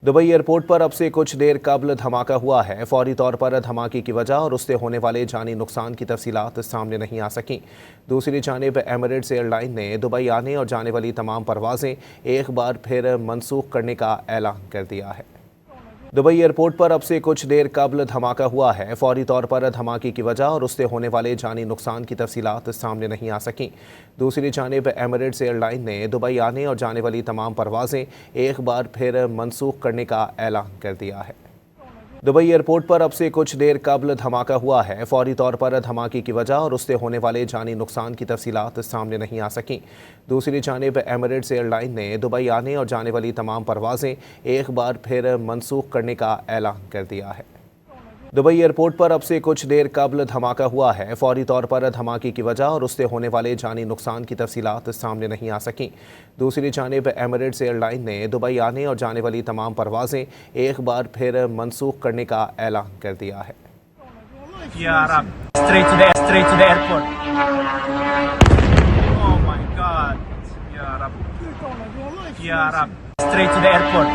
Dubai airport पर अब से कुछ देर कबल धमाका हुआ है। फौरी तौर पर धमाके की वजह और उससे होने वाले जानी नुकसान की तफसीलात सामने नहीं आ सकीं। दूसरी जानिब एमिरेट्स एयरलाइन ने दुबई आने और जाने वाली तमाम परवाज़ें एक बार फिर मनसूख करने का ऐलान कर दिया है। दुबई एयरपोर्ट पर अब से कुछ देर कबल धमाका हुआ है। फौरी तौर पर धमाके की वजह और उससे होने वाले जानी नुकसान की तफसीलात सामने नहीं आ सकीं। दूसरी जानिब एमिरेट्स एयरलाइन ने दुबई आने और जाने वाली तमाम परवाज़ें एक बार फिर मनसूख करने का ऐलान कर दिया है। दुबई एयरपोर्ट पर अब से कुछ देर कबल धमाका हुआ है। फौरी तौर पर धमाके की वजह और उससे होने वाले जानी नुकसान की तफसीलात सामने नहीं आ सकीं। दूसरी जानिब एमिरेट्स एयरलाइन ने दुबई आने और जाने वाली तमाम परवाज़ें एक बार फिर मनसूख करने का ऐलान कर दिया है। दुबई एयरपोर्ट पर अब से कुछ देर कबल धमाका हुआ है। फौरी तौर पर धमाके की वजह और उससे होने वाले जानी नुकसान की तफसीलात सामने नहीं आ सकीं। दूसरी जानिब एमिरेट्स एयरलाइन ने दुबई आने और जाने वाली तमाम परवाज़ें एक बार फिर मनसूख करने का ऐलान कर दिया है। Straight to the airport. Oh my God. Ya Rab. Ya Rab. Straight to the airport.